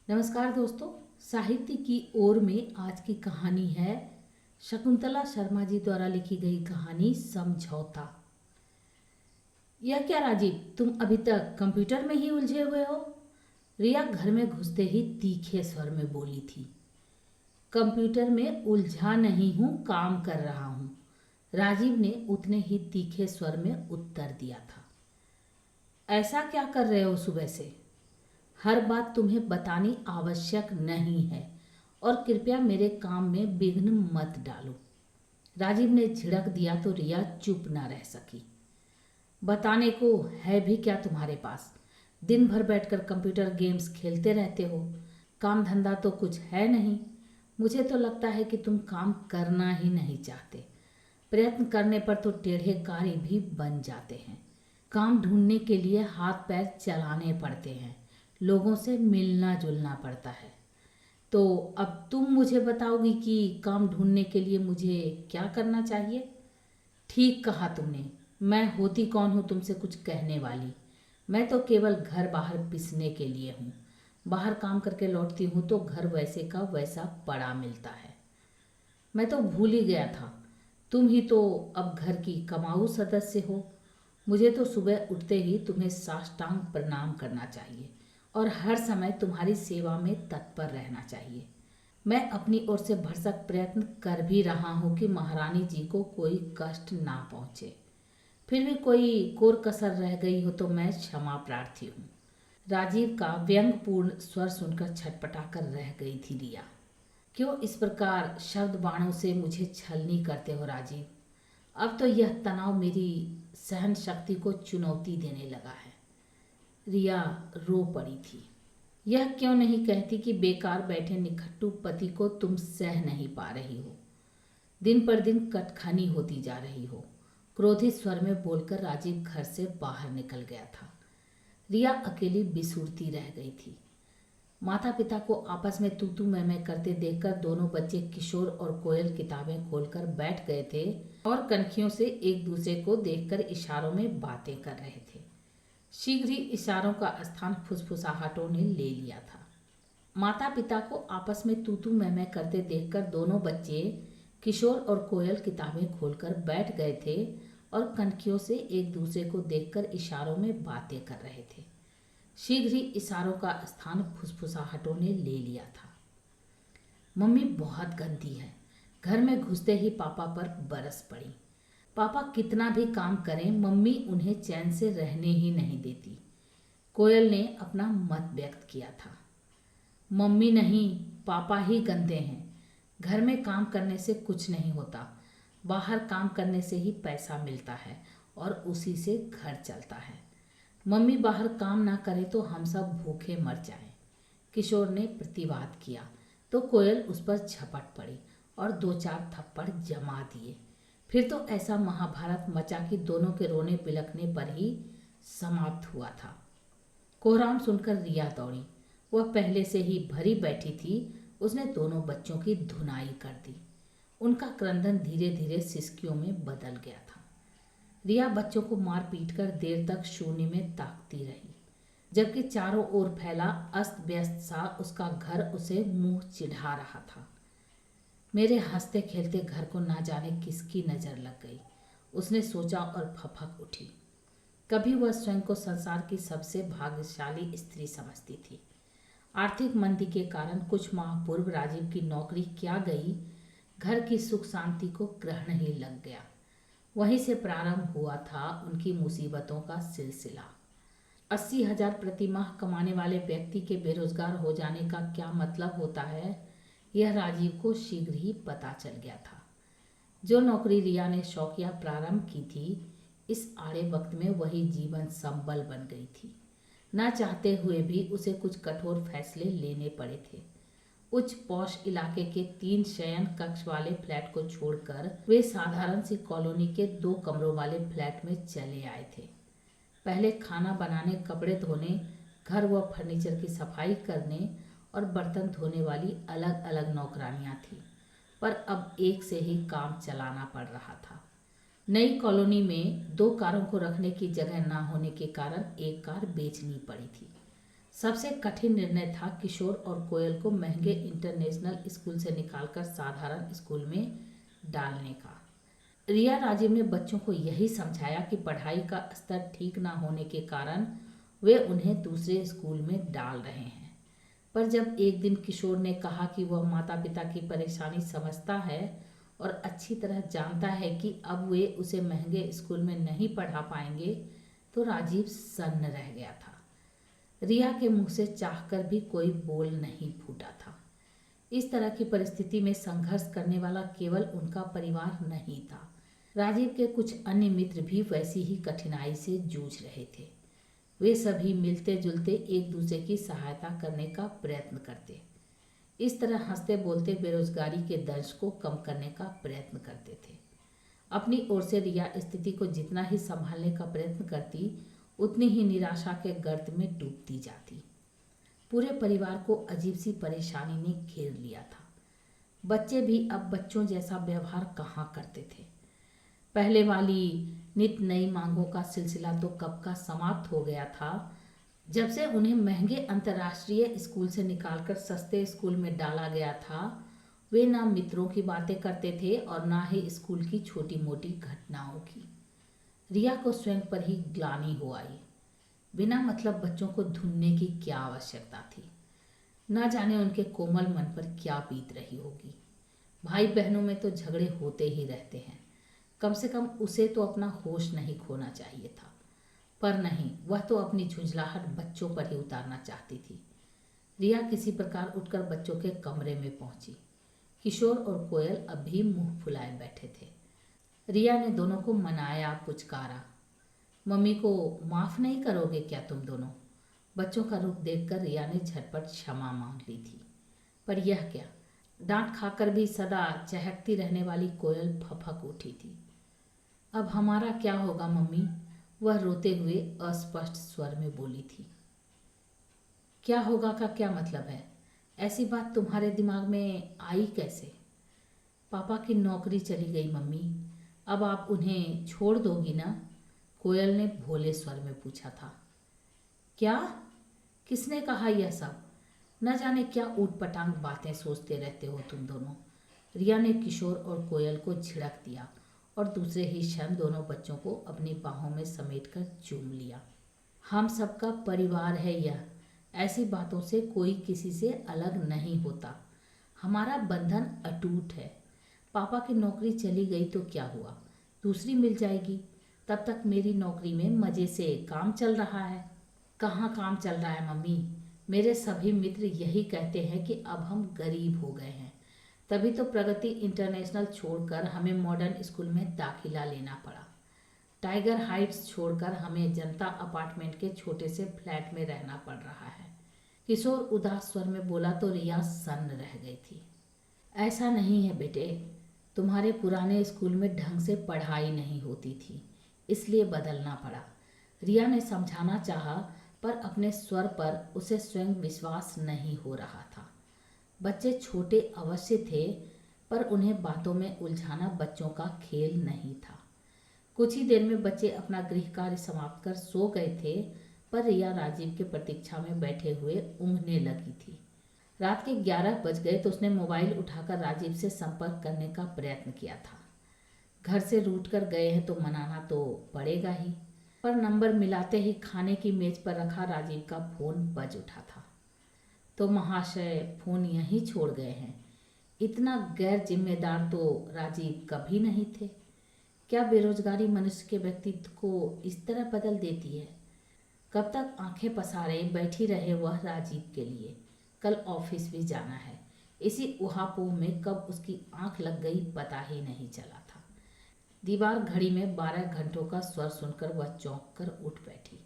नमस्कार दोस्तों। साहित्य की ओर में आज की कहानी है शकुंतला शर्मा जी द्वारा लिखी गई कहानी समझौता। यह क्या राजीव, तुम अभी तक कंप्यूटर में ही उलझे हुए हो? रिया घर में घुसते ही तीखे स्वर में बोली थी। कंप्यूटर में उलझा नहीं हूँ, काम कर रहा हूँ, राजीव ने उतने ही तीखे स्वर में उत्तर दिया था। ऐसा क्या कर रहे हो सुबह से? हर बात तुम्हें बतानी आवश्यक नहीं है और कृपया मेरे काम में विघ्न मत डालो। राजीव ने झिड़क दिया तो रिया चुप ना रह सकी। बताने को है भी क्या तुम्हारे पास? दिन भर बैठकर कंप्यूटर गेम्स खेलते रहते हो, काम धंधा तो कुछ है नहीं। मुझे तो लगता है कि तुम काम करना ही नहीं चाहते। प्रयत्न करने पर तो टेढ़े कार्य भी बन जाते हैं। काम ढूंढने के लिए हाथ पैर चलाने पड़ते हैं, लोगों से मिलना जुलना पड़ता है। तो अब तुम मुझे बताओगी कि काम ढूंढने के लिए मुझे क्या करना चाहिए? ठीक कहा तुमने। मैं होती कौन हूँ तुमसे कुछ कहने वाली? मैं तो केवल घर बाहर पिसने के लिए हूँ। बाहर काम करके लौटती हूँ तो घर वैसे का वैसा पड़ा मिलता है। मैं तो भूल ही गया था, तुम ही तो अब घर की कमाऊ सदस्य हो। मुझे तो सुबह उठते ही तुम्हें साष्टांग प्रणाम करना चाहिए और हर समय तुम्हारी सेवा में तत्पर रहना चाहिए। मैं अपनी ओर से भरसक प्रयत्न कर भी रहा हूँ कि महारानी जी को कोई कष्ट ना पहुँचे। फिर भी कोई कोर कसर रह गई हो तो मैं क्षमा प्रार्थी हूँ। राजीव का व्यंग्यपूर्ण स्वर सुनकर छटपटा कर रह गई थी रिया। क्यों इस प्रकार शब्द बाणों से मुझे छलनी करते हो राजीव? अब तो यह तनाव मेरी सहन शक्ति को चुनौती देने लगा है। रिया रो पड़ी थी। यह क्यों नहीं कहती कि बेकार बैठे निखट्टू पति को तुम सह नहीं पा रही हो, दिन पर दिन कटखनी होती जा रही हो। क्रोधित स्वर में बोलकर राजीव घर से बाहर निकल गया था। रिया अकेली बिसूरती रह गई थी। माता पिता को आपस में तू तू मैं करते देखकर दोनों बच्चे किशोर और कोयल किताबें खोलकर बैठ गए थे और कनखियों से एक दूसरे को देखकर इशारों में बातें कर रहे थे। शीघ्र ही इशारों का स्थान फुसफुसाहटों ने ले लिया था। माता पिता को आपस में तू तू मैं करते देखकर दोनों बच्चे किशोर और कोयल किताबें खोलकर बैठ गए थे और कनखियों से एक दूसरे को देखकर इशारों में बातें कर रहे थे। शीघ्र ही इशारों का स्थान फुसफुसाहटों ने ले लिया था। मम्मी बहुत गंदी है। घर में घुसते ही पापा पर बरस पड़ी। पापा कितना भी काम करें, मम्मी उन्हें चैन से रहने ही नहीं देती। कोयल ने अपना मत व्यक्त किया था। मम्मी नहीं, पापा ही गंदे हैं। घर में काम करने से कुछ नहीं होता, बाहर काम करने से ही पैसा मिलता है और उसी से घर चलता है। मम्मी बाहर काम ना करे तो हम सब भूखे मर जाएं। किशोर ने प्रतिवाद किया तो कोयल उस पर झपट पड़ी और दो चार थप्पड़ जमा दिए। फिर तो ऐसा महाभारत मचा कि दोनों के रोने बिलखने पर ही समाप्त हुआ था। कोहराम सुनकर रिया दौड़ी। वह पहले से ही भरी बैठी थी। उसने दोनों बच्चों की धुनाई कर दी। उनका क्रंदन धीरे धीरे सिसकियों में बदल गया था। रिया बच्चों को मार पीट कर देर तक शून्य में ताकती रही, जबकि चारों ओर फैला अस्त व्यस्त सा उसका घर उसे मुंह चिढ़ा रहा था। मेरे हंसते खेलते घर को ना जाने किसकी नजर लग गई, उसने सोचा और फपक उठी। कभी वह स्वयं को संसार की सबसे भाग्यशाली स्त्री समझती थी। आर्थिक मंदी के कारण कुछ माह पूर्व राजीव की नौकरी क्या गई, घर की सुख शांति को ग्रहण ही लग गया। वहीं से प्रारंभ हुआ था उनकी मुसीबतों का सिलसिला। 80,000 प्रति माह कमाने वाले व्यक्ति के बेरोजगार हो जाने का क्या मतलब होता है, यह राजीव को शीघ्र ही पता चल गया था। जो नौकरी रिया ने शौकिया प्रारंभ की थी, इस आड़े वक्त में वही जीवन संबल बन गई थी। ना चाहते हुए भी उसे कुछ कठोर फैसले लेने पड़े थे। उच्च पौष इलाके के 3 शयन कक्ष वाले फ्लैट को छोड़कर वे साधारण सी कॉलोनी के 2 कमरों वाले फ्लैट में चले आए थे। पहले खाना बनाने, कपड़े धोने, घर व फर्नीचर की सफाई करने और बर्तन धोने वाली अलग अलग नौकरानियां थीं, पर अब एक से ही काम चलाना पड़ रहा था। नई कॉलोनी में 2 कारों को रखने की जगह ना होने के कारण एक कार बेचनी पड़ी थी। सबसे कठिन निर्णय था किशोर और कोयल को महंगे इंटरनेशनल स्कूल से निकालकर साधारण स्कूल में डालने का। रिया राजीव ने बच्चों को यही समझाया कि पढ़ाई का स्तर ठीक ना होने के कारण वे उन्हें दूसरे स्कूल में डाल रहे हैं। पर जब एक दिन किशोर ने कहा कि वह माता पिता की परेशानी समझता है और अच्छी तरह जानता है कि अब वे उसे महंगे स्कूल में नहीं पढ़ा पाएंगे, तो राजीव सन्न रह गया था। रिया के मुंह से चाहकर भी कोई बोल नहीं फूटा था। इस तरह की परिस्थिति में संघर्ष करने वाला केवल उनका परिवार नहीं था। राजीव के कुछ अन्य मित्र भी वैसी ही कठिनाई से जूझ रहे थे। वे सभी मिलते जुलते एक दूसरे की सहायता करने का प्रयत्न करते। इस तरह हंसते बोलते बेरोजगारी के दर्द को कम करने का प्रयत्न करते थे। अपनी ओर से रिया स्थिति को जितना ही संभालने का प्रयत्न करती, उतनी ही निराशा के गर्त में डूबती जाती। पूरे परिवार को अजीब सी परेशानी ने घेर लिया था। बच्चे भी अब बच्चों जैसा व्यवहार कहाँ करते थे। पहले वाली नित नई मांगों का सिलसिला तो कब का समाप्त हो गया था। जब से उन्हें महंगे अंतर्राष्ट्रीय स्कूल से निकालकर सस्ते स्कूल में डाला गया था, वे ना मित्रों की बातें करते थे और ना ही स्कूल की छोटी मोटी घटनाओं की। रिया को स्वयं पर ही ग्लानि हो आई। बिना मतलब बच्चों को ढूंढने की क्या आवश्यकता थी। ना जाने उनके कोमल मन पर क्या बीत रही होगी। भाई बहनों में तो झगड़े होते ही रहते हैं। कम से कम उसे तो अपना होश नहीं खोना चाहिए था। पर नहीं, वह तो अपनी झुंझलाहट बच्चों पर ही उतारना चाहती थी। रिया किसी प्रकार उठकर बच्चों के कमरे में पहुंची। किशोर और कोयल अब भी मुंह फुलाए बैठे थे। रिया ने दोनों को मनाया, पुचकारा। मम्मी को माफ नहीं करोगे क्या तुम दोनों? बच्चों का रुख देखकर रिया ने झटपट क्षमा मांग ली थी। पर यह क्या, डांट खाकर भी सदा चहकती रहने वाली कोयल फपक उठी थी। अब हमारा क्या होगा मम्मी? वह रोते हुए अस्पष्ट स्वर में बोली थी। क्या होगा का क्या मतलब है? ऐसी बात तुम्हारे दिमाग में आई कैसे? पापा की नौकरी चली गई मम्मी, अब आप उन्हें छोड़ दोगी ना? कोयल ने भोले स्वर में पूछा था। क्या? किसने कहा यह सब? न जाने क्या ऊटपटांग बातें सोचते रहते हो तुम दोनों। रिया ने किशोर और कोयल को झिड़क दिया और दूसरे ही क्षण दोनों बच्चों को अपनी बाहों में समेटकर चूम लिया। हम सबका परिवार है यह। ऐसी बातों से कोई किसी से अलग नहीं होता। हमारा बंधन अटूट है। पापा की नौकरी चली गई तो क्या हुआ, दूसरी मिल जाएगी। तब तक मेरी नौकरी में मज़े से काम चल रहा है। कहाँ काम चल रहा है मम्मी? मेरे सभी मित्र यही कहते हैं कि अब हम गरीब हो गए हैं। तभी तो प्रगति इंटरनेशनल छोड़कर हमें मॉडर्न स्कूल में दाखिला लेना पड़ा। टाइगर हाइट्स छोड़कर हमें जनता अपार्टमेंट के छोटे से फ्लैट में रहना पड़ रहा है। किशोर उदास स्वर में बोला तो रिया सन्न रह गई थी। ऐसा नहीं है बेटे, तुम्हारे पुराने स्कूल में ढंग से पढ़ाई नहीं होती थी, इसलिए बदलना पड़ा। रिया ने समझाना चाहा, पर अपने स्वर पर उसे स्वयं विश्वास नहीं हो रहा था। बच्चे छोटे अवश्य थे, पर उन्हें बातों में उलझाना बच्चों का खेल नहीं था। कुछ ही देर में बच्चे अपना गृह कार्य समाप्त कर सो गए थे, पर रिया राजीव के प्रतीक्षा में बैठे हुए ऊँघने लगी थी। रात के 11 बज गए तो उसने मोबाइल उठाकर राजीव से संपर्क करने का प्रयत्न किया था। घर से रूठ कर गए हैं तो मनाना तो पड़ेगा ही। पर नंबर मिलाते ही खाने की मेज पर रखा राजीव का फोन बज उठा था। तो महाशय फोन यहीं छोड़ गए हैं। इतना गैर जिम्मेदार तो राजीव कभी नहीं थे। क्या बेरोजगारी मनुष्य के व्यक्तित्व को इस तरह बदल देती है? कब तक आंखें पसारे बैठी रहे वह राजीव के लिए? कल ऑफिस भी जाना है। इसी उहापोह में कब उसकी आंख लग गई पता ही नहीं चला था। दीवार घड़ी में 12 घंटों का स्वर सुनकर वह चौंक कर उठ बैठी।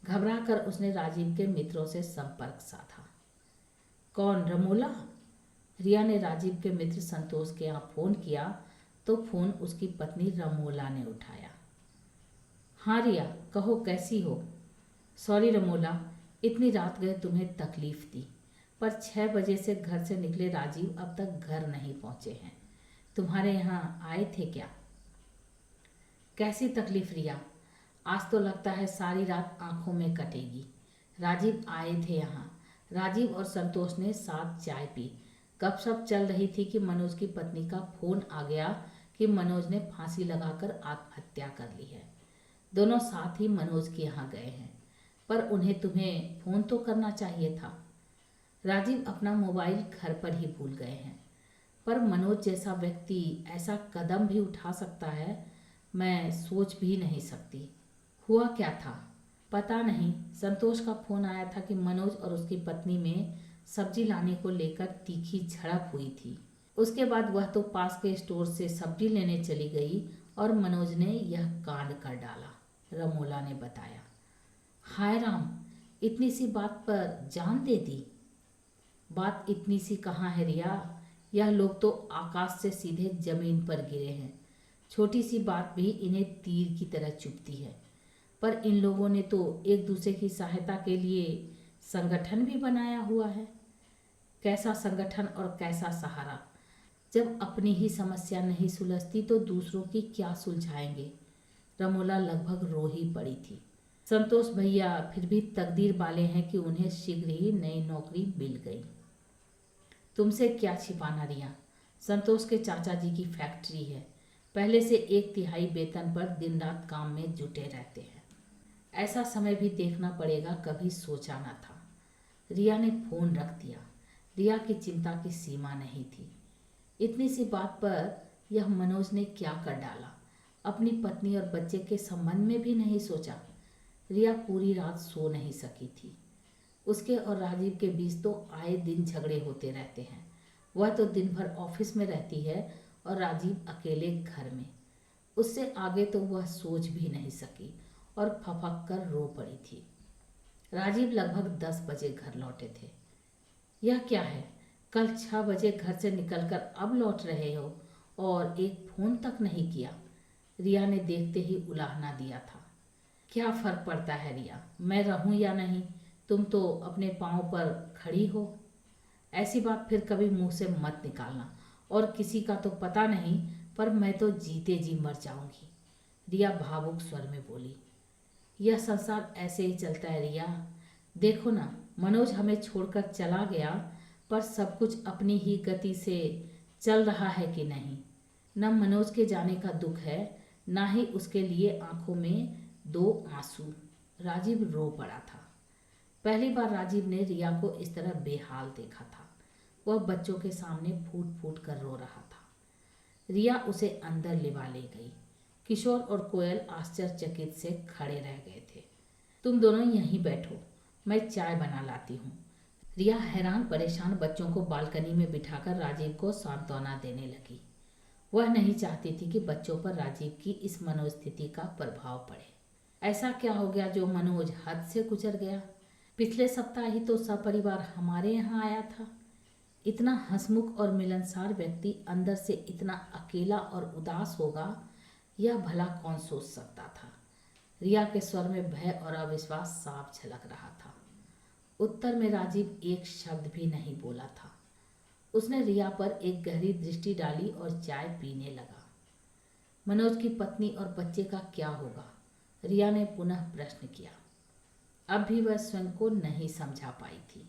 घबरा कर उसने राजीव के मित्रों से संपर्क साधा। कौन, रमोला? रिया ने राजीव के मित्र संतोष के यहाँ फोन किया तो फोन उसकी पत्नी रमोला ने उठाया। हाँ रिया, कहो कैसी हो? सॉरी रमोला, इतनी रात गए तुम्हें तकलीफ दी, पर 6 बजे से घर से निकले राजीव अब तक घर नहीं पहुँचे हैं। तुम्हारे यहाँ आए थे क्या? कैसी तकलीफ रिया? आज तो लगता है सारी रात आंखों में कटेगी। राजीव आए थे यहाँ। राजीव और संतोष ने साथ चाय पी। गपशप चल रही थी कि मनोज की पत्नी का फोन आ गया कि मनोज ने फांसी लगाकर आत्महत्या कर ली है। दोनों साथ ही मनोज के यहाँ गए हैं, पर उन्हें तुम्हें फोन तो करना चाहिए था। राजीव अपना मोबाइल घर पर ही भूल गए हैं, पर मनोज जैसा व्यक्ति ऐसा कदम भी उठा सकता है, मैं सोच भी नहीं सकती। हुआ क्या था? पता नहीं। संतोष का फोन आया था कि मनोज और उसकी पत्नी में सब्जी लाने को लेकर तीखी झड़प हुई थी। उसके बाद वह तो पास के स्टोर से सब्जी लेने चली गई और मनोज ने यह कांड कर डाला, रमोला ने बताया। हाय राम, इतनी सी बात पर जान दे दी। बात इतनी सी कहाँ है रिया, यह लोग तो आकाश से सीधे जमीन पर गिरे हैं। छोटी सी बात भी इन्हें तीर की तरह चुभती है, पर इन लोगों ने तो एक दूसरे की सहायता के लिए संगठन भी बनाया हुआ है। कैसा संगठन और कैसा सहारा? जब अपनी ही समस्या नहीं सुलझती तो दूसरों की क्या सुलझाएंगे? रमोला लगभग रो ही पड़ी थी। संतोष भैया फिर भी तकदीर वाले हैं कि उन्हें शीघ्र ही नई नौकरी मिल गई। तुमसे क्या छिपाना रिया, संतोष के चाचा जी की फैक्ट्री है। पहले से 1/3 वेतन पर दिन रात काम में जुटे रहते हैं। ऐसा समय भी देखना पड़ेगा, कभी सोचा न था। रिया ने फोन रख दिया। रिया की चिंता की सीमा नहीं थी। इतनी सी बात पर यह मनोज ने क्या कर डाला? अपनी पत्नी और बच्चे के संबंध में भी नहीं सोचा। रिया पूरी रात सो नहीं सकी थी। उसके और राजीव के बीच तो आए दिन झगड़े होते रहते हैं। वह तो दिन भर ऑफिस में रहती है और राजीव अकेले घर में। उससे आगे तो वह सोच भी नहीं सकी और फपक कर रो पड़ी थी। राजीव लगभग 10 बजे घर लौटे थे। यह क्या है, कल 6 बजे घर से निकलकर अब लौट रहे हो और एक फोन तक नहीं किया? रिया ने देखते ही उलाहना दिया था। क्या फर्क पड़ता है रिया, मैं रहूं या नहीं, तुम तो अपने पाँव पर खड़ी हो। ऐसी बात फिर कभी मुंह से मत निकालना। और किसी का तो पता नहीं, पर मैं तो जीते जी मर जाऊंगी, रिया भावुक स्वर में बोली। यह संसार ऐसे ही चलता है रिया। देखो ना, मनोज हमें छोड़कर चला गया, पर सब कुछ अपनी ही गति से चल रहा है कि नहीं? न मनोज के जाने का दुख है, ना ही उसके लिए आंखों में 2 आंसू। राजीव रो पड़ा था। पहली बार राजीव ने रिया को इस तरह बेहाल देखा था। वह बच्चों के सामने फूट फूट कर रो रहा था। रिया उसे अंदर लिवा ले गई। किशोर और कोयल आश्चर्यचकित से खड़े रह गए थे। तुम दोनों यहीं बैठो, मैं चाय बना लाती हूँ। रिया हैरान परेशान बच्चों को बालकनी में बिठाकर राजीव को सांत्वना देने लगी। वह नहीं चाहती थी कि बच्चों पर राजीव की इस मनोस्थिति का प्रभाव पड़े। ऐसा क्या हो गया जो मनोज हद से गुजर गया? पिछले सप्ताह ही तो सपरिवार हमारे यहाँ आया था। इतना हंसमुख और मिलनसार व्यक्ति अंदर से इतना अकेला और उदास होगा, यह भला कौन सोच सकता था? रिया के स्वर में भय और अविश्वास साफ झलक रहा था। उत्तर में राजीव एक शब्द भी नहीं बोला था। उसने रिया पर एक गहरी दृष्टि डाली और चाय पीने लगा। मनोज की पत्नी और बच्चे का क्या होगा? रिया ने पुनः प्रश्न किया। अब भी वह स्वयं को नहीं समझा पाई थी।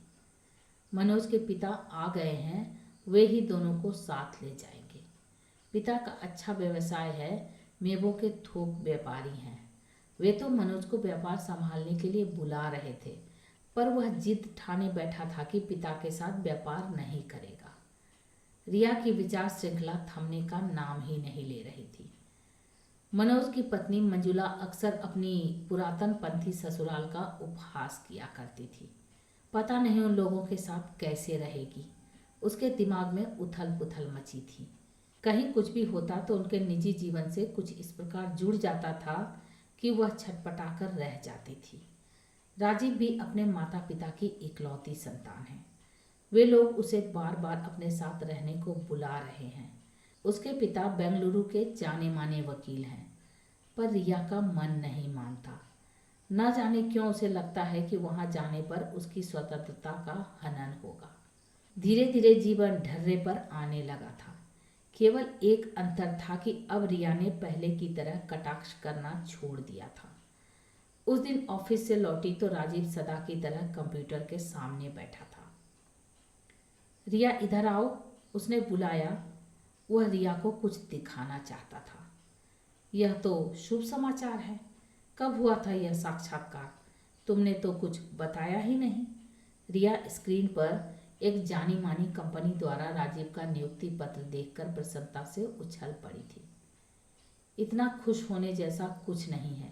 मनोज के पिता आ गए हैं, वे ही दोनों को साथ ले जाएंगे। पिता का अच्छा व्यवसाय है, मेवों के थोक व्यापारी हैं। वे तो मनोज को व्यापार संभालने के लिए बुला रहे थे, पर वह जिद ठाने बैठा था कि पिता के साथ व्यापार नहीं करेगा। रिया की विचार श्रृंखला थमने का नाम ही नहीं ले रही थी। मनोज की पत्नी मंजुला अक्सर अपनी पुरातन पंथी ससुराल का उपहास किया करती थी। पता नहीं उन लोगों के साथ कैसे रहेगी। उसके दिमाग में उथल पुथल मची थी। कहीं कुछ भी होता तो उनके निजी जीवन से कुछ इस प्रकार जुड़ जाता था कि वह छटपटाकर रह जाती थी। राजीव भी अपने माता पिता की इकलौती संतान है। वे लोग उसे बार बार अपने साथ रहने को बुला रहे हैं। उसके पिता बेंगलुरु के जाने माने वकील हैं, पर रिया का मन नहीं मानता। न जाने क्यों उसे लगता है कि वहां जाने पर उसकी स्वतंत्रता का हनन होगा। धीरे धीरे जीवन ढर्रे पर आने लगा था। केवल एक अंतर था कि अब रिया ने पहले की तरह कटाक्ष करना छोड़ दिया था। उस दिन ऑफिस से लौटी तो राजीव सदा की तरह कंप्यूटर के सामने बैठा था। रिया इधर आओ, उसने बुलाया। वह रिया को कुछ दिखाना चाहता था। यह तो शुभ समाचार है। कब हुआ था यह साक्षात्कार? तुमने तो कुछ बताया ही नहीं। रिया स्क्रीन पर एक जानी मानी कंपनी द्वारा राजीव का नियुक्ति पत्र देखकर प्रसन्नता से उछल पड़ी थी। इतना खुश होने जैसा कुछ नहीं है।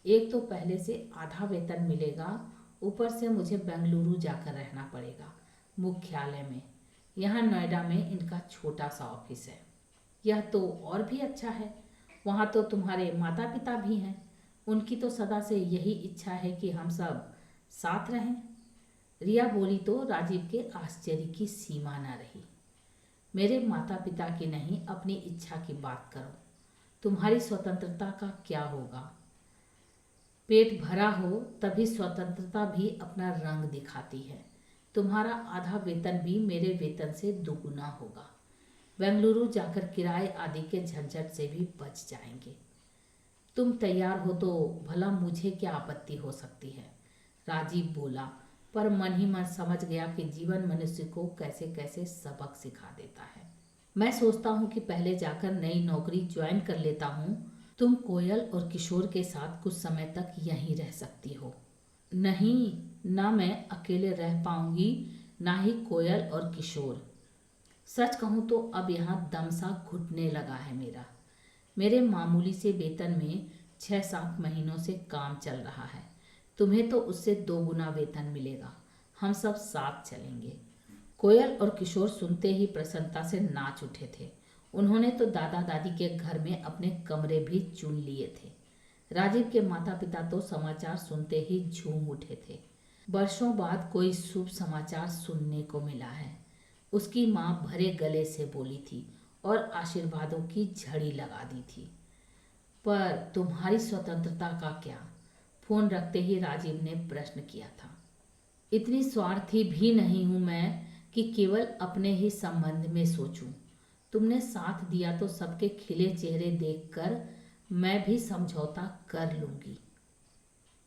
एक तो पहले से आधा वेतन मिलेगा, ऊपर से मुझे बेंगलुरु जाकर रहना पड़ेगा, मुख्यालय में। यहाँ नोएडा में इनका छोटा सा ऑफिस है। यह तो और भी अच्छा है। वहाँ तो तुम्हारे माता पिता भी हैं। उनकी तो सदा से यही इच्छा है कि हम सब साथ रहें। रिया बोली तो राजीव के आश्चर्य की सीमा न रही। मेरे माता पिता की नहीं, अपनी इच्छा की बात करो। तुम्हारी स्वतंत्रता का क्या होगा? पेट भरा हो तभी स्वतंत्रता भी अपना रंग दिखाती है। तुम्हारा आधा वेतन भी मेरे वेतन से दुगुना होगा। बेंगलुरु जाकर किराए आदि के झंझट से भी बच जाएंगे। तुम तैयार हो तो भला मुझे क्या आपत्ति हो सकती है? राजीव बोला, पर मन ही मन समझ गया कि जीवन मनुष्य को कैसे कैसे सबक सिखा देता है। मैं सोचता हूँ कि पहले जाकर नई नौकरी ज्वाइन कर लेता हूँ। तुम कोयल और किशोर के साथ कुछ समय तक यहीं रह सकती हो। नहीं, ना मैं अकेले रह पाऊंगी, ना ही कोयल और किशोर। सच कहूँ तो अब यहाँ दम सा घुटने लगा है मेरा। मेरे मामूली से वेतन में 6-7 महीनों से काम चल रहा है। तुम्हें तो उससे 2 गुना वेतन मिलेगा। हम सब साथ चलेंगे। कोयल और किशोर सुनते ही प्रसन्नता से नाच उठे थे। उन्होंने तो दादा दादी के घर में अपने कमरे भी चुन लिए थे। राजीव के माता पिता तो समाचार सुनते ही झूम उठे थे। वर्षों बाद कोई शुभ समाचार सुनने को मिला है। उसकी माँ भरे गले से बोली थी और आशीर्वादों की झड़ी लगा दी थी। पर तुम्हारी स्वतंत्रता का क्या? फोन रखते ही राजीव ने प्रश्न किया था। इतनी स्वार्थी भी नहीं हूं मैं कि केवल अपने ही संबंध में सोचूं। तुमने साथ दिया तो सबके खिले चेहरे देखकर मैं भी समझौता कर लूंगी।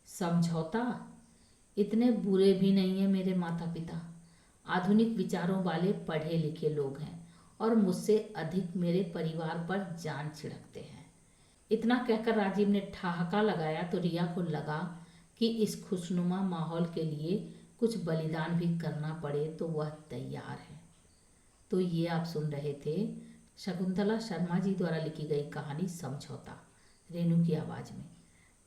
समझौता? इतने बुरे भी नहीं है मेरे माता पिता। आधुनिक विचारों वाले पढ़े लिखे लोग हैं और मुझसे अधिक मेरे परिवार पर जान छिड़कते हैं। इतना कहकर राजीव ने ठहाका लगाया तो रिया को लगा कि इस खुशनुमा माहौल के लिए कुछ बलिदान भी करना पड़े तो वह तैयार है। तो ये आप सुन रहे थे शकुंतला शर्मा जी द्वारा लिखी गई कहानी समझौता, रेणु की आवाज़ में।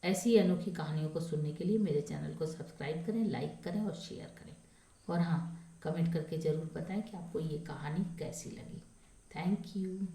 ऐसी अनोखी कहानियों को सुनने के लिए मेरे चैनल को सब्सक्राइब करें, लाइक करें और शेयर करें। और हाँ, कमेंट करके ज़रूर बताएं कि आपको ये कहानी कैसी लगी। Thank you.